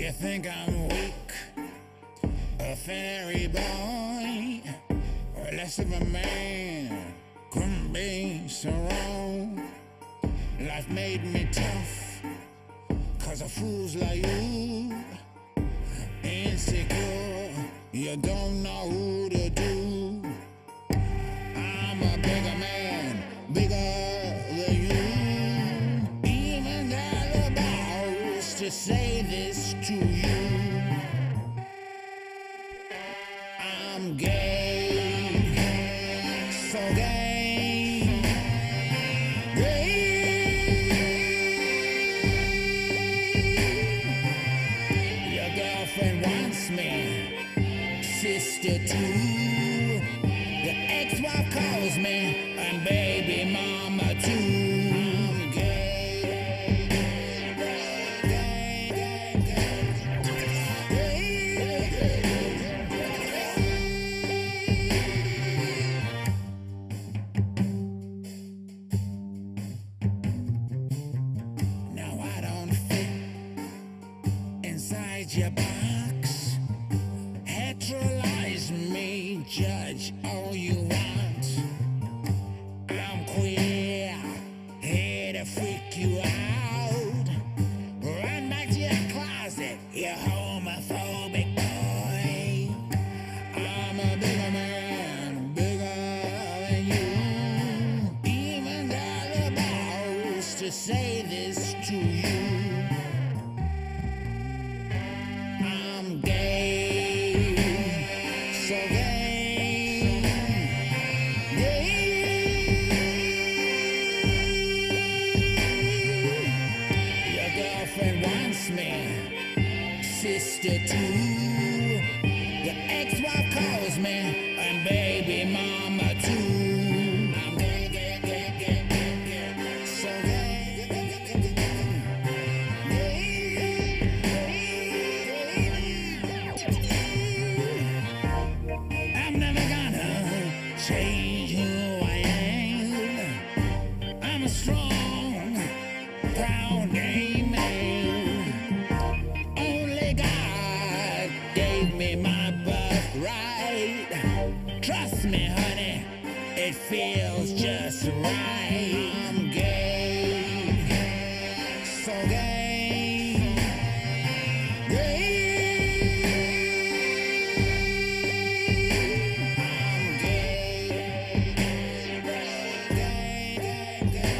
You think I'm weak, a fairy boy, or less of a man, couldn't be so wrong. Life made me tough, cause of fools like you. Insecure, you don't know who to do. I'm a bigger man, bigger than you. Even got the balls to say this to you. I'm gay, so gay, gay. Your girlfriend wants me, sister too. The ex-wife calls me, and baby mama too. I'm gay, gay, gay, Now I don't fit inside your box. Heterolize me, judge all you want. I'm queer, here to freak you out. Run back to your closet, you homophobic boy. I'm a bigger man, bigger than you. Even got the balls to say this to you. I'm gay, so gay, gay. Your girlfriend wants me, sister too. The ex-wife calls me, and baby mama too. I'm gay, gay, gay, gay, gay, gay. So gay, gay, gay, gay. I'm never gonna change who I am. I'm a strong, proud gay man. Only God gave me my birthright. Trust me, honey, it feels just right. I'm gay, so gay, gay. I'm gay, gay, gay, gay.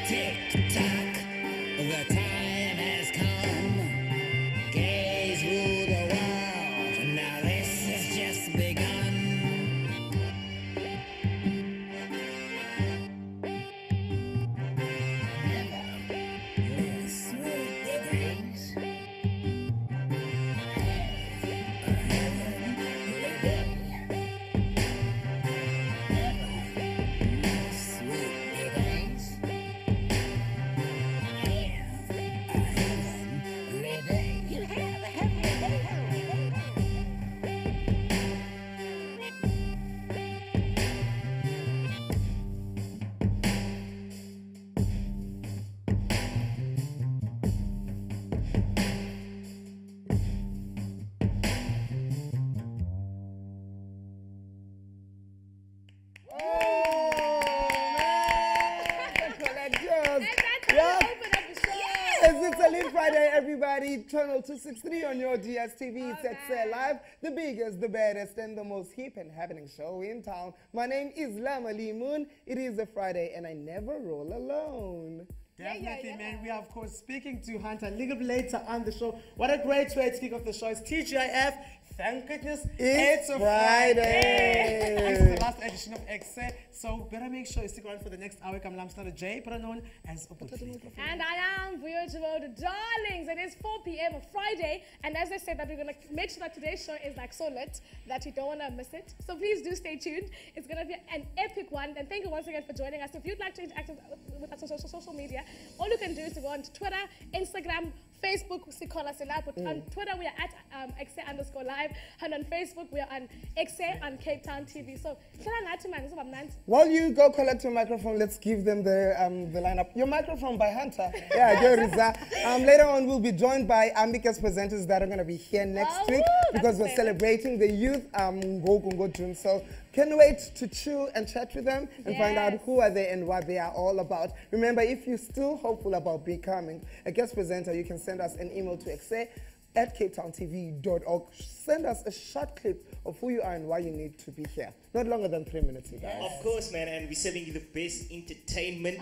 Tick-tock, the time has come. Gays rule the world. Now this has just begun. Miss with the gays. Miss with the gays. It's a Lit Friday, everybody. Channel 263 on your DSTV. It's Ekse Live, the biggest, the baddest, and the most hip and happening show in town. My name is Llama. It is a Friday, and I never roll alone. Definitely, man. We are, of course, speaking to Hunter a little bit later on the show. What a great way to kick off the show. It's TGIF. Thank goodness it's a Friday. It's the last edition of Ekse, so better make sure you stick around for the next hour. I'm Lamstana J, better known as Opportunity. And I am Vuyo, darlings. It is 4 p.m. on Friday, and as I said, that we're going to make sure that today's show is like so lit that you don't want to miss it. So please do stay tuned. It's going to be an epic one. And thank you once again for joining us. If you'd like to interact with us on social media, all you can do is to go on to Twitter, Instagram, Facebook, Sikola Selaput. On Twitter, we are at Ekse_live. And on Facebook, we are on Ekse on Cape Town TV. So, while you go collect your microphone, let's give them the lineup. Your microphone by Hunter. Yeah, go Rezah. Later on, we'll be joined by Ambika's presenters that are going to be here next week because we're celebrating the youth June. So, can't wait to chill and chat with them and find out who are they and what they are all about. Remember, if you're still hopeful about becoming a guest presenter, you can send us an email to ekse@capetowntv.org. Send us a short clip of who you are and why you need to be here. Not longer than 3 minutes, you guys. Of course, man, and we're serving you the best entertainment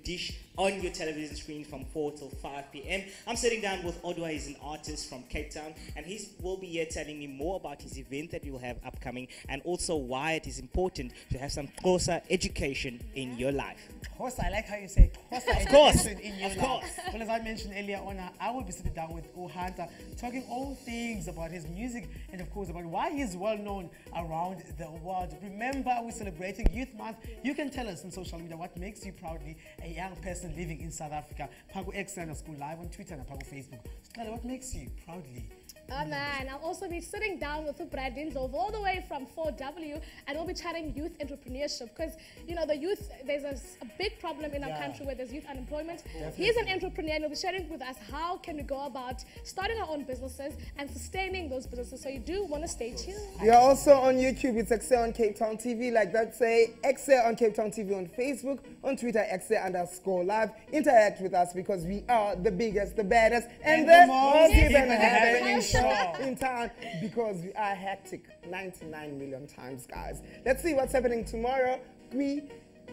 dish on your television screen from 4 till 5 p.m. I'm sitting down with Odwa. He's an artist from Cape Town, and he will be here telling me more about his event that we will have upcoming and also why it is important to have some closer education in your life. Xhosa, I like how you say Xhosa Of course, education in your of life. course. Well, as I mentioned earlier on, I will be sitting down with Hunter, talking all things about his music and, of course, about why he's well known around the world. Remember, we're celebrating Youth Month. You can tell us on social media what makes you proudly a young person living in South Africa. Pago Ekse_live on Twitter and Pago Facebook. So, what makes you proudly? Oh man, I'll also be sitting down with Ndlovu all the way from 4W, and we'll be chatting youth entrepreneurship because, you know, the youth, there's a big problem in our country where there's youth unemployment. Definitely. He's an entrepreneur and he'll be sharing with us how can we go about starting our own businesses and sustaining those businesses. So you do want to stay tuned. We are also on YouTube. It's Ekse on Cape Town TV. Like that, say Ekse on Cape Town TV on Facebook, on Twitter, Ekse_live. Interact with us because we are the biggest, the baddest, and the most even happening show in town because we are hectic 99 million times, guys. Let's see what's happening tomorrow.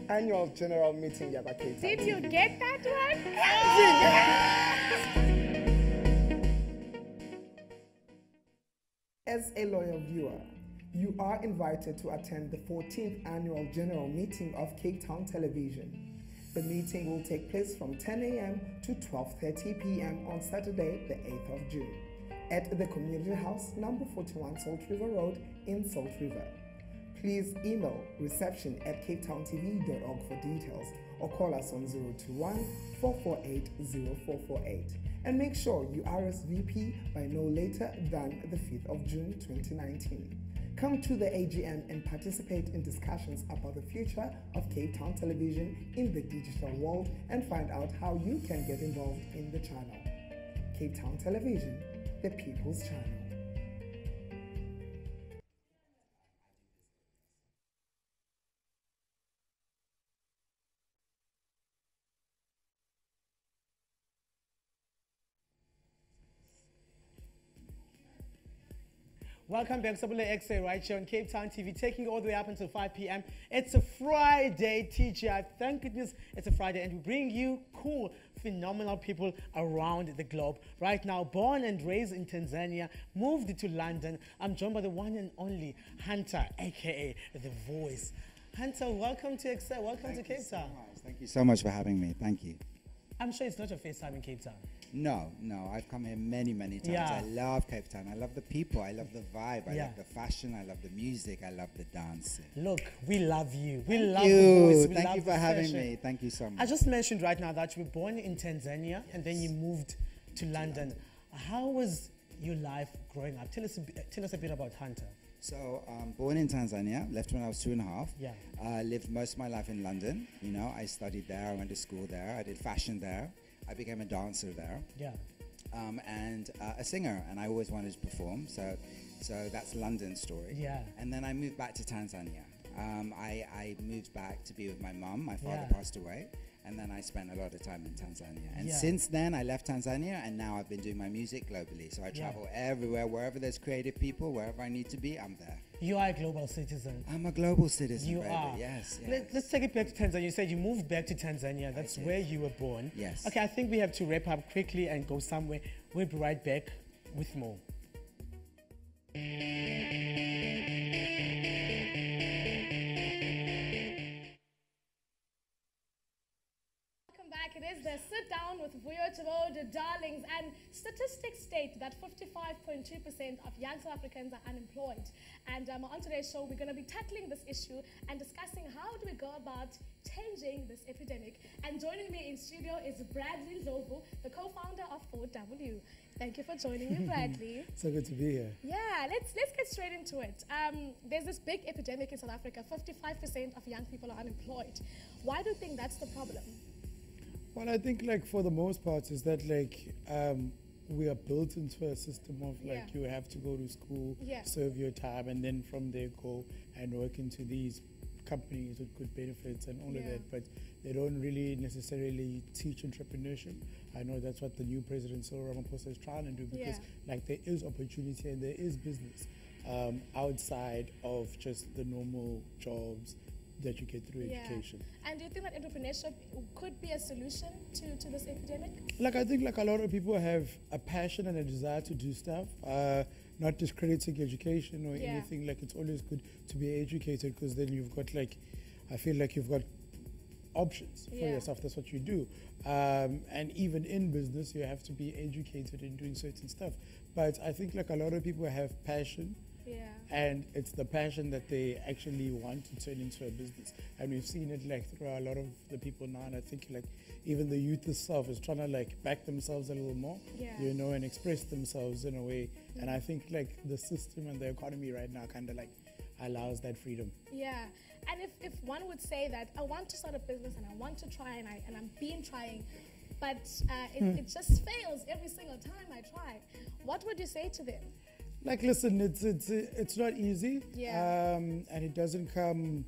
Annual general meeting. Did you get that one? As a loyal viewer, you are invited to attend the 14th annual general meeting of Cape Town Television. The meeting will take place from 10 a.m. to 12:30 p.m. on Saturday, the 8th of June, at the Community House, number 41 Salt River Road in Salt River. Please email reception@capetowntv.org for details or call us on 021-448-0448. And make sure you RSVP by no later than the 5th of June 2019. Come to the AGM and participate in discussions about the future of Cape Town Television in the digital world and find out how you can get involved in the channel. Cape Town Television, the people's channel. Welcome back, Sabule Ekse, right here on Cape Town TV, taking all the way up until 5 p.m. It's a Friday, TGI. Thank goodness it's a Friday, and we bring you cool, phenomenal people around the globe. Right now, born and raised in Tanzania, moved to London. I'm joined by the one and only Hunter, a.k.a. The Voice. Hunter, welcome to Ekse. Welcome to Cape Town. Thank you so much for having me. Thank you. I'm sure it's not your first time in Cape Town. No, I've come here many times. I love Cape Town. I love the people. I love the vibe. I love the fashion. I love the music. I love the dancing. Look, we love you. We love the Voice. We Thank love you for the having session. me. Thank you so much. I just mentioned right now that you were born in Tanzania and then you moved to London. How was your life growing up? Tell us a bit about Hunter. So, born in Tanzania, left when I was 2.5. Yeah. Lived most of my life in London. You know, I studied there. I went to school there. I did fashion there. I became a dancer there. Yeah. And a singer, and I always wanted to perform. So that's London's story. Yeah. And then I moved back to Tanzania. I moved back to be with my mum. My father passed away, and then I spent a lot of time in Tanzania. And since then, I left Tanzania, and now I've been doing my music globally. So I travel everywhere, wherever there's creative people, wherever I need to be, I'm there. You are a global citizen. I'm a global citizen. You baby. are. Yes. Let's take it back to Tanzania. You said you moved back to Tanzania. That's where you were born. Yes. Okay, I think we have to wrap up quickly and go somewhere. We'll be right back with more. Welcome back. It is the sit down with Vuyo, the darlings, and statistics state that 55.2% of young South Africans are unemployed. And on today's show, we're going to be tackling this issue and discussing how do we go about changing this epidemic. And joining me in studio is Bradley Ndlovu, the co-founder of 4W. Thank you for joining me, Bradley. So good to be here. Yeah, let's get straight into it. There's this big epidemic in South Africa. 55% of young people are unemployed. Why do you think that's the problem? Well, I think like for the most part is that like we are built into a system of like you have to go to school, serve your time, and then from there go and work into these companies with good benefits and all of that, but they don't really necessarily teach entrepreneurship. I know that's what the new president Cyril Ramaphosa is trying to do, because like there is opportunity and there is business outside of just the normal jobs that you get through education. And do you think that entrepreneurship could be a solution to this epidemic? Like I think like a lot of people have a passion and a desire to do stuff, not discrediting education or anything. Like it's always good to be educated, because then you've got like, I feel like you've got options for yourself. That's what you do. And even in business, you have to be educated in doing certain stuff. But I think like a lot of people have passion. And it's the passion that they actually want to turn into a business. And we've seen it like through a lot of the people now, and I think like even the youth itself is trying to like back themselves a little more, you know, and express themselves in a way. And I think like the system and the economy right now kind of like allows that freedom. Yeah. And if one would say that I want to start a business and I want to try and I'm been trying, but it just fails every single time I try, what would you say to them? Like, listen, it's not easy, and it doesn't come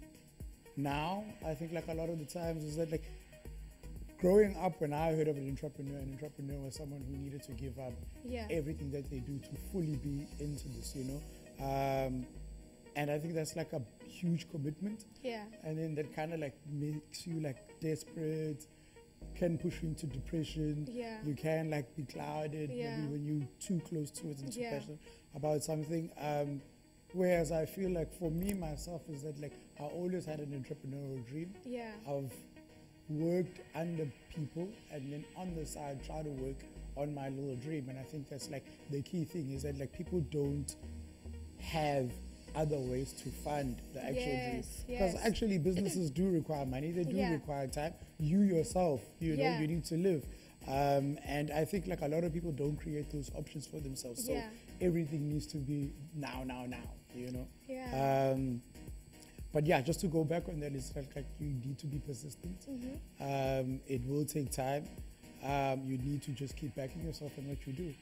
now. I think like a lot of the times is that like growing up, when I heard of an entrepreneur was someone who needed to give up everything that they do to fully be into this, you know. And I think that's like a huge commitment. And then that kind of like makes you like desperate, can push you into depression. You can like be clouded maybe when you're too close to it and too passionate about something. Whereas I feel like for me myself is that like I always had an entrepreneurial dream. I've worked under people and then on the side try to work on my little dream. And I think that's like the key thing is that like people don't have other ways to fund the actual dream, because actually businesses do require money, they do require time. You yourself, you know, you need to live, and I think like a lot of people don't create those options for themselves, so everything needs to be now, you know. But yeah, just to go back on that, it's like you need to be persistent. It will take time. You need to just keep backing yourself in what you do.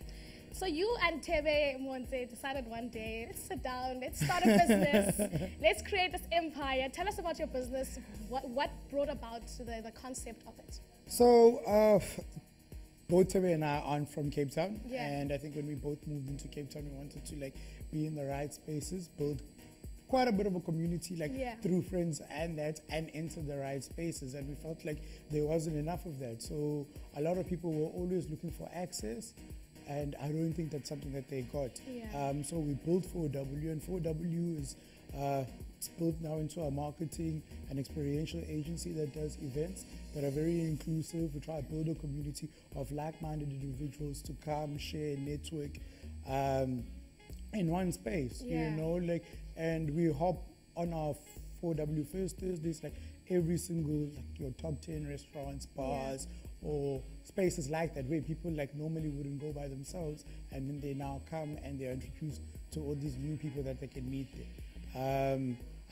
So you and Tebe Monte decided one day, let's sit down, let's start a business, let's create this empire. Tell us about your business. What brought about the concept of it? So both Tebe and I are from Cape Town, and I think when we both moved into Cape Town, we wanted to like be in the right spaces, build quite a bit of a community like through friends and enter the right spaces, and we felt like there wasn't enough of that. So a lot of people were always looking for access, and I don't think that's something that they got. So we built 4W, and 4W is it's built now into a marketing and experiential agency that does events that are very inclusive. We try to build a community of like-minded individuals to come, share, network in one space, you know, like, and we hop on our 4W First Thursdays, like every single, like your top 10 restaurants, bars, or spaces like that where people like normally wouldn't go by themselves, and then they now come and they're introduced to all these new people that they can meet there.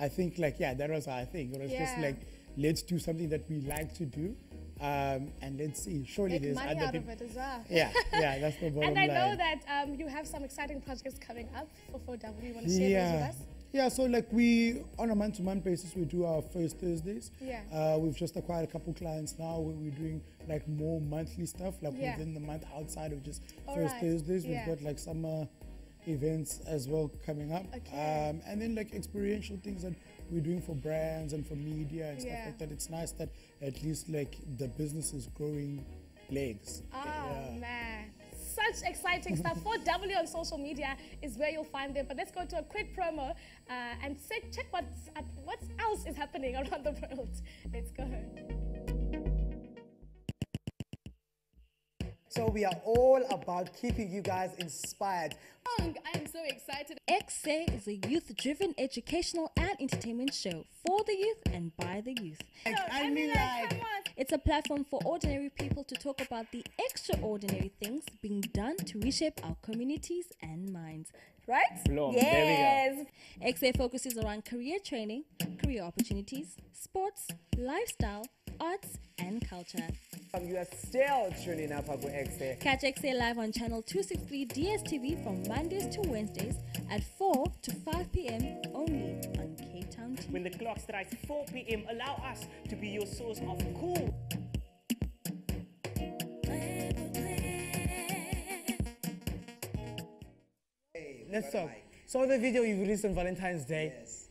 I think like, that was our thing. It was just like, let's do something that we like to do, and let's see. Surely make there's money other out people. of it as well. That's the bottom line. And I know that you have some exciting projects coming up for 4W. You want to share those with us? Yeah, so like we, on a month-to-month basis, we do our first Thursdays. We've just acquired a couple clients now where we're doing like more monthly stuff, like within the month outside of just first Thursdays. We've got like summer events as well coming up. And then like experiential things that we're doing for brands and for media and stuff like that. It's nice that at least like the business is growing legs. Man. Such exciting stuff. 4W on social media is where you'll find them. But let's go to a quick promo and check what else is happening around the world. Let's go. So we are all about keeping you guys inspired. I am so excited. Ekse is a youth-driven educational and entertainment show for the youth and by the youth. I mean, like, come on. It's a platform for ordinary people to talk about the extraordinary things being done to reshape our communities and minds. Right? Bloom. Yes. Ekse focuses around career training, career opportunities, sports, lifestyle, arts, and culture. You are still tuning up with Ekse. Catch Ekse live on channel 263 DSTV from Mondays to Wednesdays at 4 to 5 p.m. only on Cape Town TV. When the clock strikes 4 p.m., allow us to be your source of cool. let's talk. So the video you released on Valentine's Day, Yes.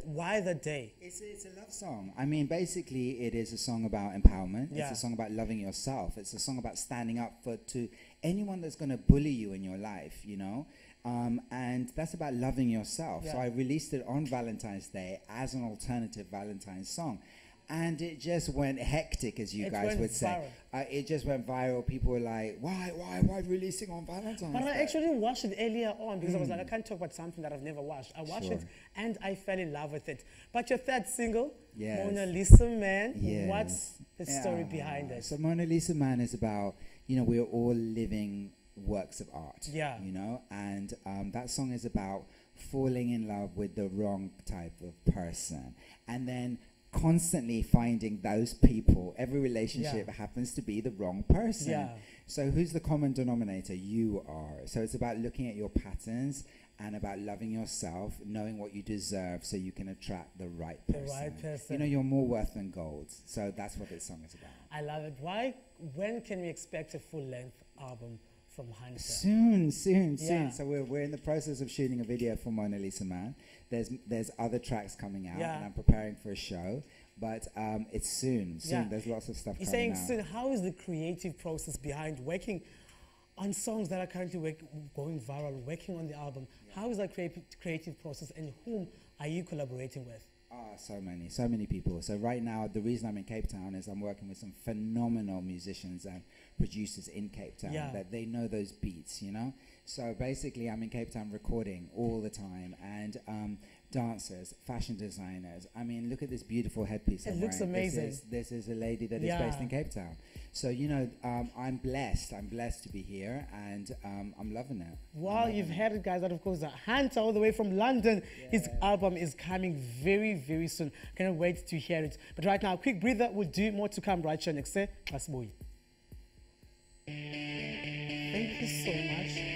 Why the day? It's a love song. I mean, basically, it is a song about empowerment. Yeah. It's a song about loving yourself. It's a song about standing up to anyone that's going to bully you in your life, you know? And that's about loving yourself. Yeah. So I released it on Valentine's Day as an alternative Valentine's song. And it just went hectic, as you guys would say. It just went viral. People were like, why releasing on Valentine's But I Day? actually watched it earlier on because I was like, I can't talk about something that I've never watched. I watched it and I fell in love with it. But your third single, Yes. Mona Lisa Man, Yes. what's the story behind it? So Mona Lisa Man is about, you know, we're all living works of art. Yeah. You know, and that song is about falling in love with the wrong type of person. And then constantly finding those people. Every relationship happens to be the wrong person. Yeah. So who's the common denominator? You are. So it's about looking at your patterns and about loving yourself, knowing what you deserve so you can attract the right person. The right person. You know, you're more worth than gold. So that's what this song is about. I love it. When can we expect a full-length album from Hunter? Soon. Yeah. So we're in the process of shooting a video for Mona Lisa Man. There's other tracks coming out, and I'm preparing for a show. But it's soon. Yeah. There's lots of stuff You're coming saying out. soon. How is the creative process behind working on songs that are currently going viral, working on the album? How is that creative process, and whom are you collaborating with? So many people. So right now, the reason I'm in Cape Town is I'm working with some phenomenal musicians and producers in Cape Town that they know those beats, you know? So basically, I'm in Cape Town recording all the time, and dancers, fashion designers. I mean, look at this beautiful headpiece. It I'm looks wearing. amazing. This is a lady that is based in Cape Town. So, you know, I'm blessed. I'm blessed to be here, and I'm loving it. Well, you've heard it, guys. That, of course, Hunter, all the way from London. His album is coming very, very soon. Can't wait to hear it. But right now, a quick breather. We'll do more to come right here next. Thank you so much.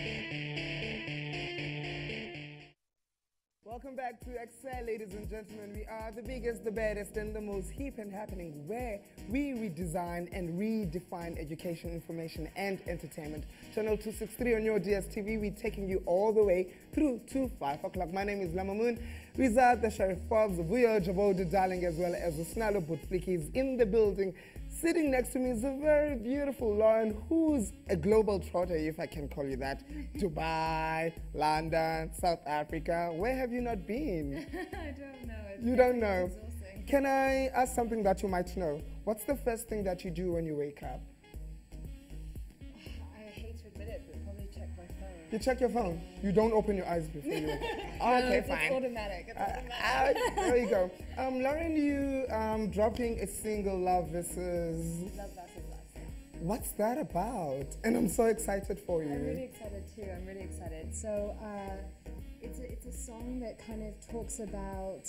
Welcome back to Ekse, ladies and gentlemen. We are the biggest, the baddest, and the most hip and happening, where we redesign and redefine education, information, and entertainment. Channel 263 on your DSTV. We're taking you all the way through to 5 o'clock. My name is Llama, Rezah, the Sheriff Fox, Vuyo, the Darling, as well as the Sinalo is in the building. Sitting next to me is a very beautiful Lauren, who's a global trotter, if I can call you that. Dubai, London, South Africa. Where have you not been? I don't know. You don't know. Exhausting. Can I ask something that you might know? What's the first thing that you do when you wake up? I hate to admit it, but probably check my phone. You check your phone. You don't open your eyes before you wake up. Oh, okay, It's fine. automatic. It's automatic. There you go. Lauren, you dropping a single, Love versus... Love versus love. What's that about? And I'm so excited for you. I'm really excited too. I'm really excited. So it's a song that kind of talks about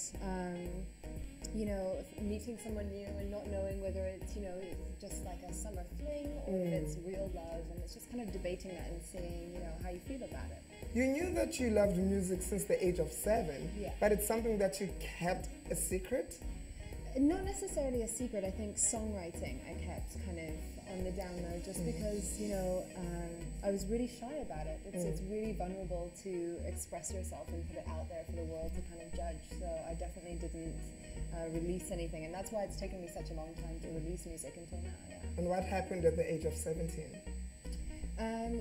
you know, meeting someone new and not knowing whether it's, you know, just like a summer fling or if it's real love, and it's just kind of debating that and seeing, you know, how you feel about it. You knew that you loved music since the age of 7, but it's something that you kept a secret? Not necessarily a secret. I think songwriting I kept kind of on the down low, just because, you know, I was really shy about it. It's really vulnerable to express yourself and put it out there for the world to kind of judge. So I definitely didn't release anything, and that's why it's taken me such a long time to release music until now. Yeah. And what happened at the age of 17?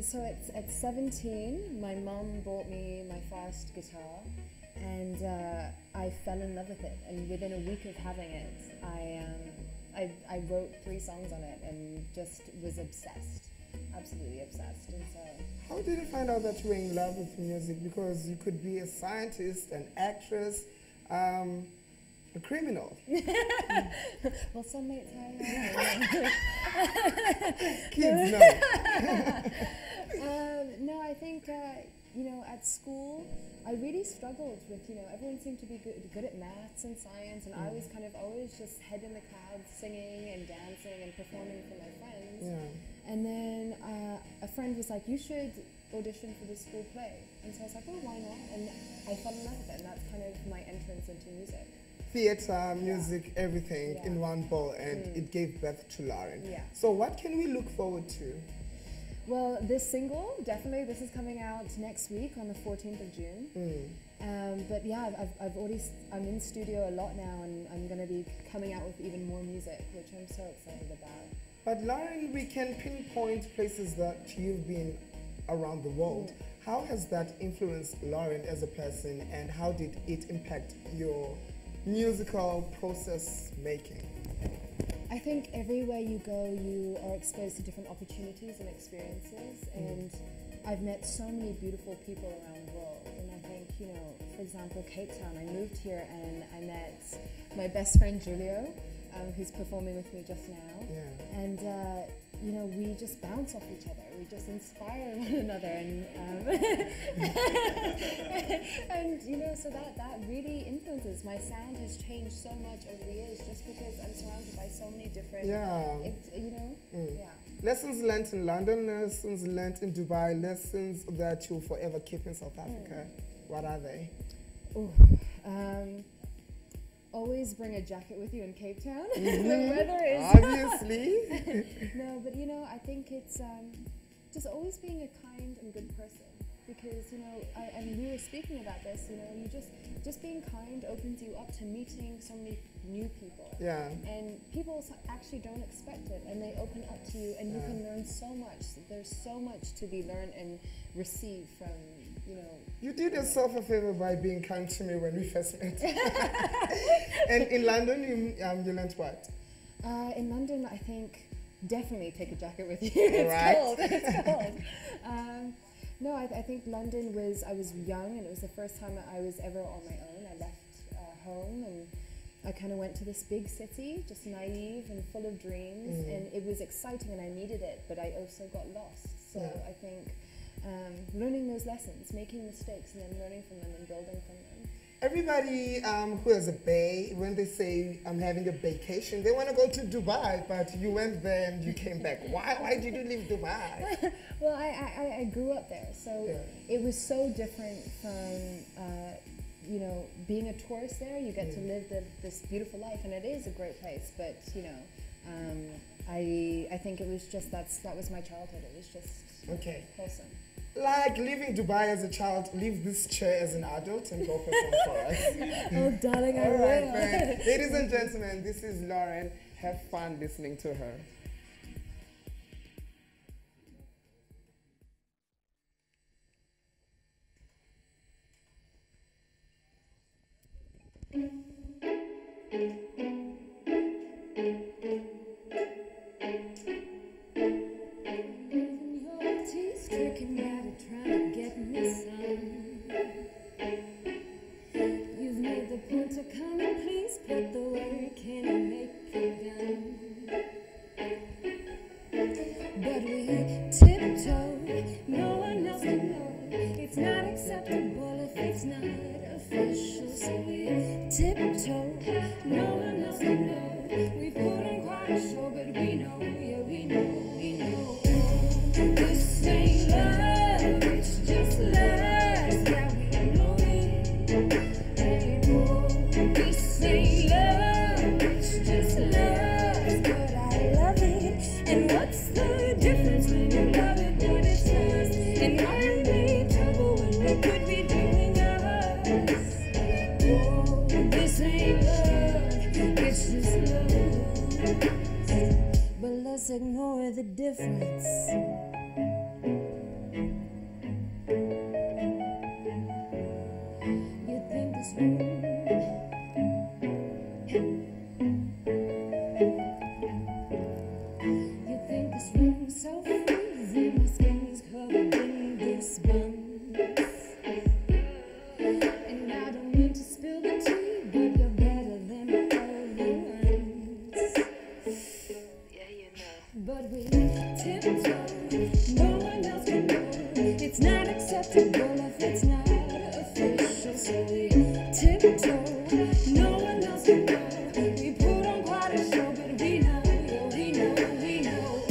So at 17, my mum bought me my first guitar, and I fell in love with it. And within a week of having it, I wrote 3 songs on it and just was obsessed. absolutely obsessed. And so, how did you find out that you were in love with music? Because you could be a scientist, an actress, a criminal. well, some may say Kids know. no, I think, you know, at school, I really struggled with, you know, everyone seemed to be good at maths and science, and I was kind of always just head in the clouds singing and dancing and performing for my friends. Yeah. And then a friend was like, you should audition for the school play. And so I was like, oh, why not? And I fell in love with it, and that's kind of my entrance into music. Theatre, music, everything Yeah. in one bowl, and it gave birth to Lauren. Yeah. So what can we look forward to? Well, this single, definitely, this is coming out next week on the 14th of June. But yeah, I'm in studio a lot now, and I'm going to be coming out with even more music, which I'm so excited about. But Lauren, we can pinpoint places that you've been around the world. How has that influenced Lauren as a person, and how did it impact your musical process making? I think everywhere you go, you are exposed to different opportunities and experiences, and I've met so many beautiful people around the world. And I think, you know, for example, Cape Town, I moved here and I met my best friend Julio, who's performing with me just now. Yeah. And, you know, we just bounce off each other. We just inspire one another. And, and you know, so that really influences. My sound has changed so much over the years just because I'm surrounded by so many different, you know, yeah. Lessons learned in London, lessons learned in Dubai, lessons that you'll forever keep in South Africa. What are they? Always bring a jacket with you in Cape Town. The weather is... Obviously. No, but you know, I think it's just always being a kind and good person. Because, you know, and we were speaking about this, you know, you just being kind opens you up to meeting so many new people. Yeah. And people actually don't expect it, and they open up to you, and you can learn so much. There's so much to be learned and received from, you know. You did yourself a favor by being kind to me when we first met. And in London, you learned what? In London, I think definitely take a jacket with you. Right. Cold. It's cold. No, I think London I was young, and it was the first time that I was ever on my own. I left home, and I kind of went to this big city, just naive and full of dreams, and it was exciting, and I needed it, but I also got lost. So I think learning those lessons, making mistakes, and then learning from them and building from them. Everybody who has a bay, when they say I'm having a vacation, they want to go to Dubai, but you went there and you came back. Why did you leave Dubai? Well, I grew up there, so it was so different from, you know, being a tourist there. You get to live this beautiful life, and it is a great place, but, you know, I think it was just, that was my childhood. It was just wholesome. Like leaving Dubai as a child, leave this chair as an adult and go perform for us. Oh, darling, I will. All right, man. Ladies and gentlemen, this is Lauren. Have fun listening to her. You've made the point to come and please put the work in and make it done. But we tiptoe, no one else can know. It's not acceptable if it's not official. So we tiptoe, no one else can know. We put on quite a show, but we know, yeah, we know, we know. This ain't love, it's just lust. Yeah, we know it. This ain't love, it's just lust. But I love it. And what's the difference when you love it, but it's lust? And why are we in trouble when we could be doing us? Oh, this ain't love, it's just lust. But let's ignore the difference. You think this room so freezing so we tiptoe. No one else will know. We put on quite a show, but we know, yeah, we know, we know.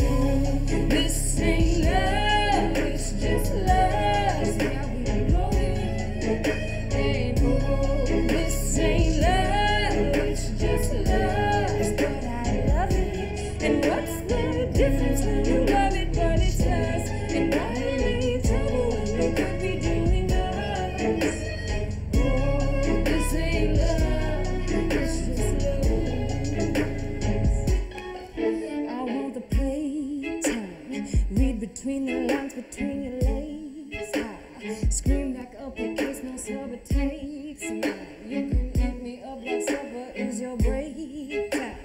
This ain't love, it's just lust. Yeah, we know it. And oh, this ain't love, it's just lust. But I love it. And what's the difference when you love it, but it's lust? And why really trouble when we could be doing us? Oh, this ain't love, it's just lust. I want the playtime. Read between the lines, between your legs. I scream back up in case no supper takes mine. You can eat me up like supper is your break time.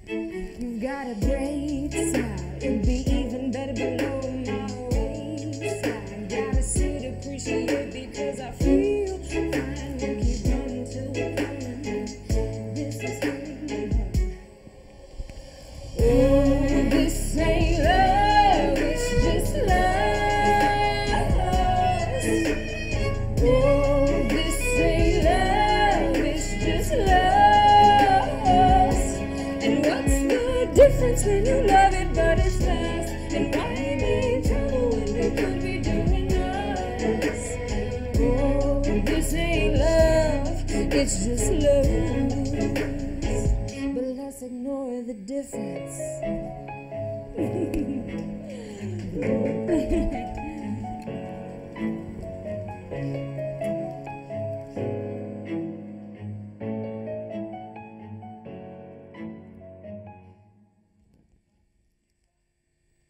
You got a great smile. It'd be even better below my waistline. Gotta see it, appreciate it because I feel fine. We'll keep running till we're coming. This is freedom. Oh, this ain't love, it's just lust. Oh, this ain't love, it's just lust. And what's the difference when you love it, but it's lust? And why be in trouble when we could be doing us? Oh, this ain't love, it's just lust. But let's ignore the difference.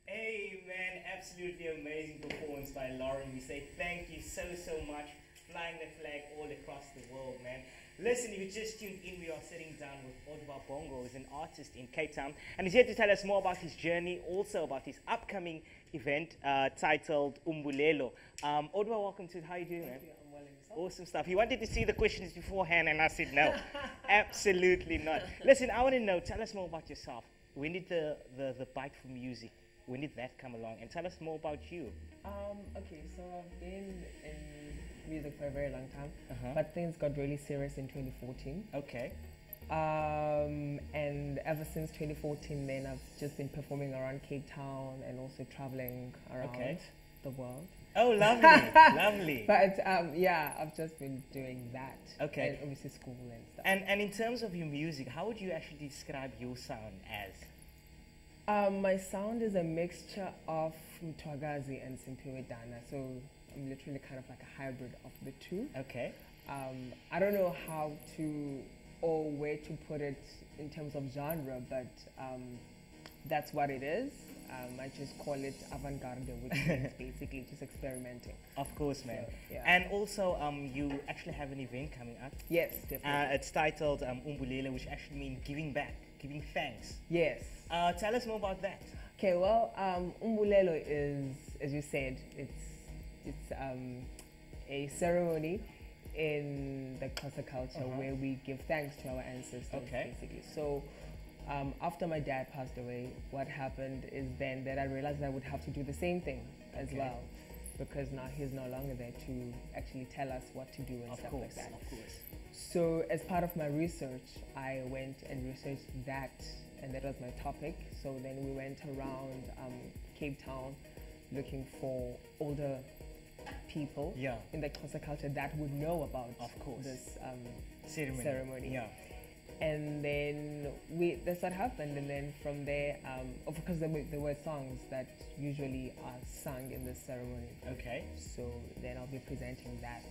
Amen. Absolutely amazing performance by Lauren. We say thank you so much. Flying the flag all across the world, man. Listen, if you just tuned in, we are sitting down with Odwa Bongo, who's an artist in Cape Town, and he's here to tell us more about his journey, also about his upcoming event titled Umbulelo. Odwa, welcome to it. How are you doing, man? I'm well, and yourself? Awesome stuff. He wanted to see the questions beforehand, and I said no. Absolutely not. Listen, I want to know, tell us more about yourself. When did the bite for music, when did that come along? And tell us more about you. Okay, so I've been in music for a very long time, but things got really serious in 2014. Okay. And ever since 2014, then I've just been performing around Cape Town and also traveling around the world. Oh, lovely, lovely. But yeah, I've just been doing that. Okay. And obviously school and stuff. And in terms of your music, how would you actually describe your sound as? My sound is a mixture of Mtwagazi and Simpiwe Dana, so I'm literally kind of like a hybrid of the two. Okay. I don't know how to or where to put it in terms of genre, but that's what it is. I just call it avant-garde, which means basically just experimenting. Of course, man. So, yeah. And also, you actually have an event coming up. Yes, definitely. It's titled Umbulelo, which actually means giving back, giving thanks. Yes. Tell us more about that. Okay, well, Umbulelo is, as you said, it's a ceremony in the Xhosa culture where we give thanks to our ancestors, basically. So after my dad passed away, what happened is then that I realized I would have to do the same thing as well, because now he's no longer there to actually tell us what to do and stuff like that. Of course. So as part of my research, I went and researched that, and that was my topic. So then we went around Cape Town looking for older people in the Xhosa culture that would know about this ceremony. Yeah. And then that's what happened. And then from there, of course, there were songs that usually are sung in this ceremony. Okay. So then I'll be presenting that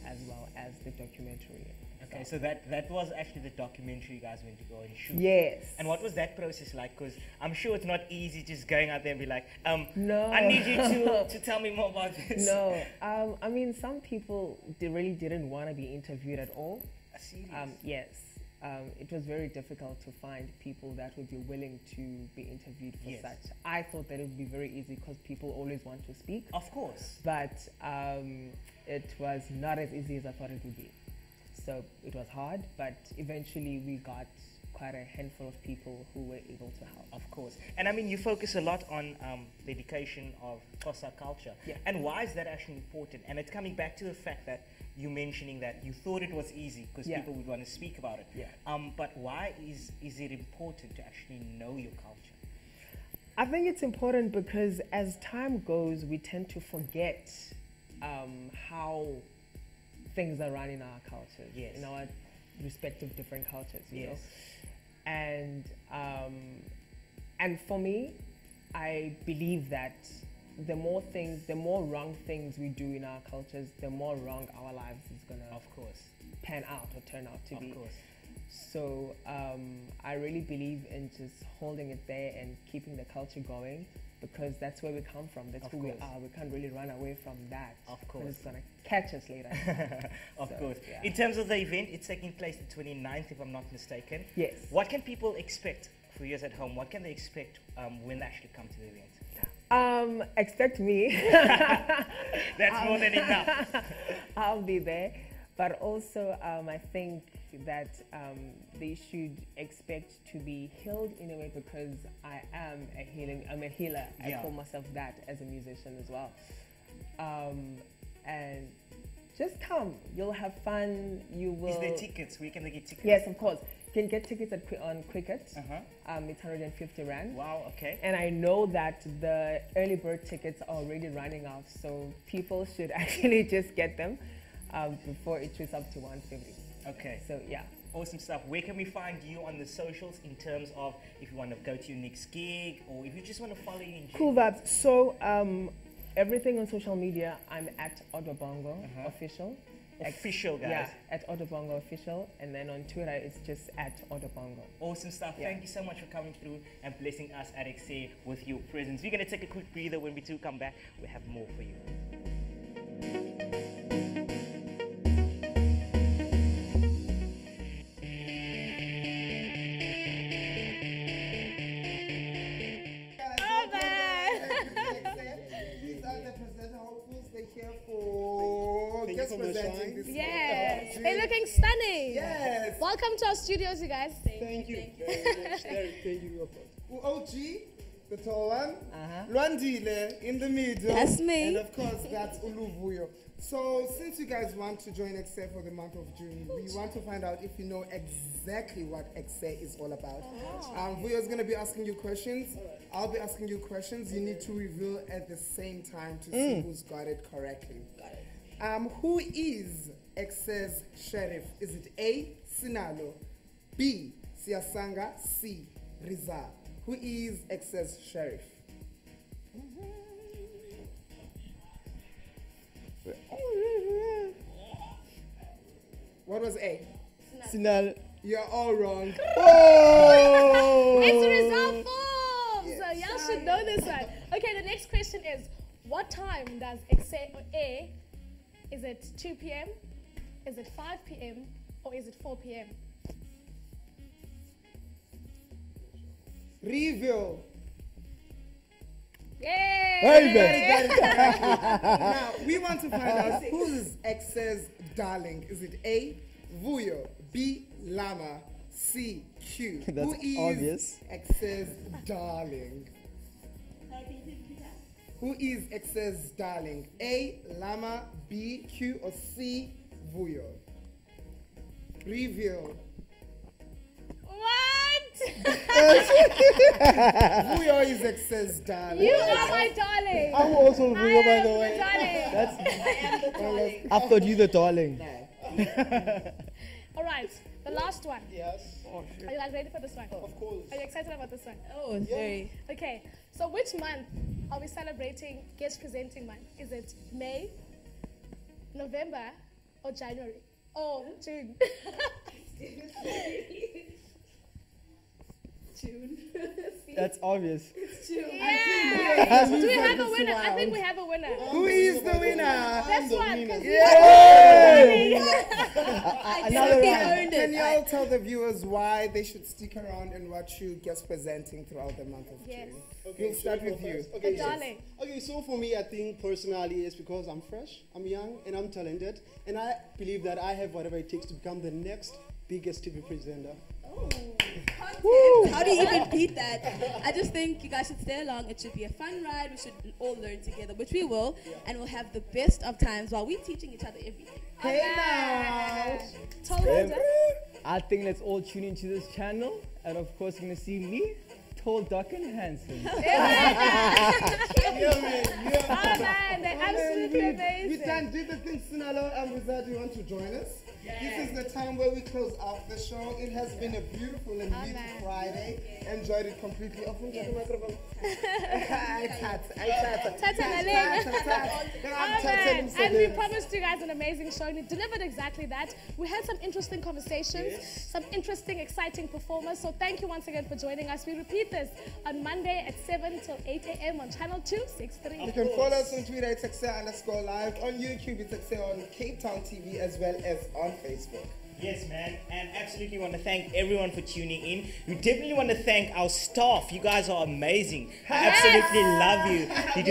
as well as the documentary. Okay, so that was actually the documentary you guys went to go and shoot. Yes. And what was that process like? Because I'm sure it's not easy just going out there and be like, no. I need you to tell me more about this. No. I mean, some people really didn't want to be interviewed at all. Serious? Yes. It was very difficult to find people that would be willing to be interviewed for such. I thought that it would be very easy because people always want to speak. Of course. But it was not as easy as I thought it would be. So it was hard, but eventually we got quite a handful of people who were able to help. Of course. And I mean, you focus a lot on the education of Xhosa culture. Yeah. And why is that actually important? And it's coming back to the fact that you mentioning that you thought it was easy because Yeah. people would want to speak about it. Yeah. But why is it important to actually know your culture? I think it's important because as time goes, we tend to forget how things are run in our cultures, Yes. in our respective different cultures, you know. Yes. And for me, I believe that the more wrong things we do in our cultures, the more wrong our lives is gonna, Of course. pan out or turn out to be. Of course. So I really believe in just holding it there and keeping the culture going, because that's where we come from. That's Of who course. we are. We can't really run away from that. Of 'cause course. it's gonna catch us later. Of So, course. yeah. In terms of the event, it's taking place the 29th, if I'm not mistaken. Yes. What can people expect for you at home? What can they expect when they actually come to the event? Expect me. That's more than enough. I'll be there. But also, I think that they should expect to be healed in a way, because I'm a healer. I Yeah. call myself that as a musician as well. And just come. You'll have fun. You will. Is there tickets? Where can they get tickets? Yes, of course. You can get tickets on Cricket. Uh-huh. It's 150 Rand. Wow, okay. And I know that the early bird tickets are already running out, so people should actually just get them before it shoots up to 150. Okay. So yeah. Awesome stuff. Where can we find you on the socials in terms of if you want to go to your next gig or if you just want to follow you in Cool vibes. So everything on social media, I'm at Odwa Bongo official. Official, guys. Yeah, at Odwa Bongo official, and then on Twitter it's just at Odwa Bongo. Awesome stuff. Yeah. Thank you so much for coming through and blessing us at Ekse with your presence. We're going to take a quick breather. When we do come back, we have more for you. These are the presenter hopefuls. They're here for guest presenting this Yes, they're looking stunning. Yes. Welcome to our studios, you guys. Thank you very much. Thank you. OG, the tall one. Lwandile in the middle. That's me. And of course, that's Vuyo. So, since you guys want to join Ekse for the month of June, we want to find out if you know exactly what Ekse is all about. Vuyo is going to be asking you questions. I'll be asking you questions. You need to reveal at the same time to see who's got it correctly. Who is Ekse's sheriff? Is it A, Sinalo, B, Siasanga, C, Rezah? Who is Ekse's sheriff? What was A? Sinalo. You're all wrong. It's Rezah Forbes. So y'all should know this one. Okay, the next question is, what time does Ekse air? Is it 2 p.m., is it 5 p.m., or is it 4 p.m.? Reveal. Yay! Now, we want to find out who's Ekse's darling. Is it A, Vuyo, B, Llama, C, Q? That's Who is obvious. Ekse's darling? Who is Ekse's darling? A, Llama, B, Q, or C, Vuyo? Reveal. What? Vuyo is Ekse's darling. You are my darling. I'm also I Vuyo, by am the the way. darling. I thought you the darling. All right, the last one. Yes. Are you guys ready for this one? Of course. Are you excited about this one? Oh, very. Okay, so which month are we celebrating guest presenting month? Is it May, November, or January? Oh, June. That's obvious. Yeah. Do we have a winner? I think we have a winner. Who is the winner? That's one. 'Cause Another round. Can you all tell the viewers why they should stick around and watch you guest presenting throughout the month of Yes. June? Okay, We'll start should I go with you. first? Okay, The darling. Okay, so for me, I think personally it's because I'm fresh, I'm young, and I'm talented, and I believe that I have whatever it takes to become the next biggest TV presenter. Oh. content. How do you even beat that? I just think you guys should stay along. It should be a fun ride. We should all learn together, which we will, and we'll have the best of times while we're teaching each other everything. Hey now! I think let's all tune into this channel, and of course, you're gonna see me, tall, dark, and handsome. Yeah, man. Yeah. Oh man, they're absolutely amazing. We done do the thing, Sinalo and Rezah. Do you want to join us? This is the time where we close off the show. It has been a beautiful and lit Friday. Enjoyed it completely. Off the microphone. And we promised you guys an amazing show, and we delivered exactly that. We had some interesting conversations, some interesting, exciting performers. So thank you once again for joining us. We repeat this on Monday at 7 till 8 a.m. on channel 263. You can follow us on Twitter, it's Ekse_live. On YouTube, it's Ekse on Cape Town TV, as well as on Facebook. Yes, man, and absolutely want to thank everyone for tuning in. We definitely want to thank our staff. You guys are amazing. I absolutely love you. You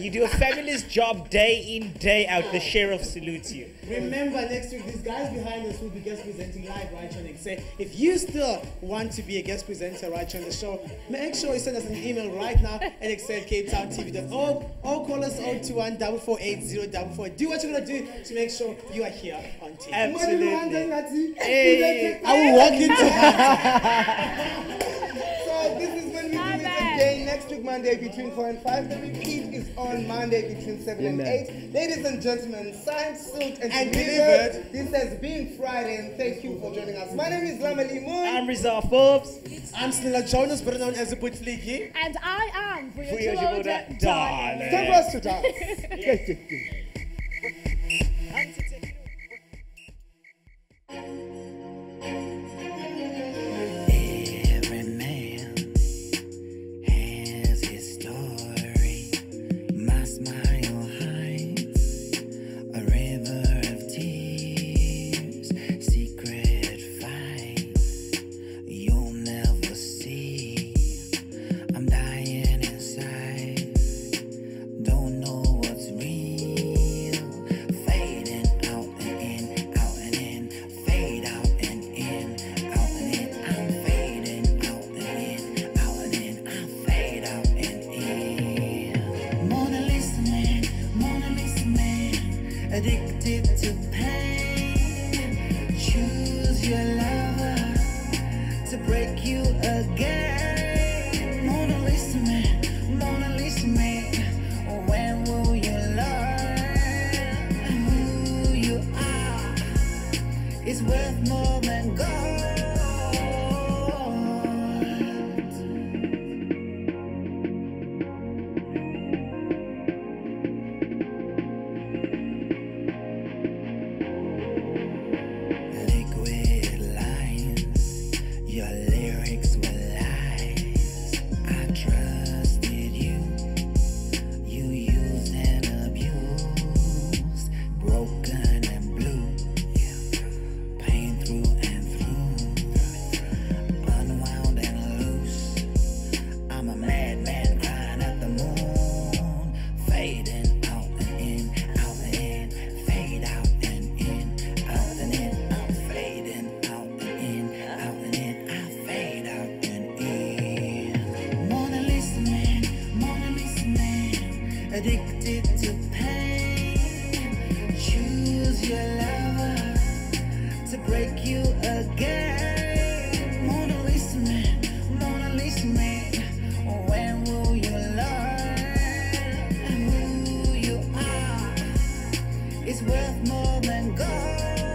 do a fabulous job day in, day out. The sheriff salutes you. Remember, next week, these guys behind us will be guest presenting live right on Ekse. If you still want to be a guest presenter right on the show, make sure you send us an email right now at ekse@capetowntv.org or call us 021 448044. Do what you're going to do to make sure you are here on TV. Absolutely. Hey, I will walk into So this is when we do it again next week, Monday between 4 and 5. The repeat is on Monday between 7 and 8. Ladies and gentlemen, signed, sealed, and delivered. This has been Friday, and thank you for joining us. My name is Llama. I'm Rezah Forbes. I'm Sinalo Jonas, better known as the Bootfleeky. And I am Vuyo, darling. Time for us to dance. Every man has his story. My smile hides a river of tears, secret fights you'll never see. I'm dying inside, don't know what's real. Fading out and in, out and in, fade out and in, out and in. I'm fading out and in, out and in. I fade out and in. Mona Lisa man, addicted to pain. Choose your lover to break you again. Mona Lisa man, when will you learn who you are? It's worth more than gold. Liquid lines, your lyrics were lies. I trusted you, you used and abused, broken and blue, pain through and through, unwound and loose. I'm a madman crying at the moon, fading out and in, out and in, fade out and in, out and in. I'm fading out and in, out and in. I fade out and in. Mona Lisa man, addicted to pain. Choose your lover to break you again. Mona Lisa man, when will you learn who you are? It's worth more than gold.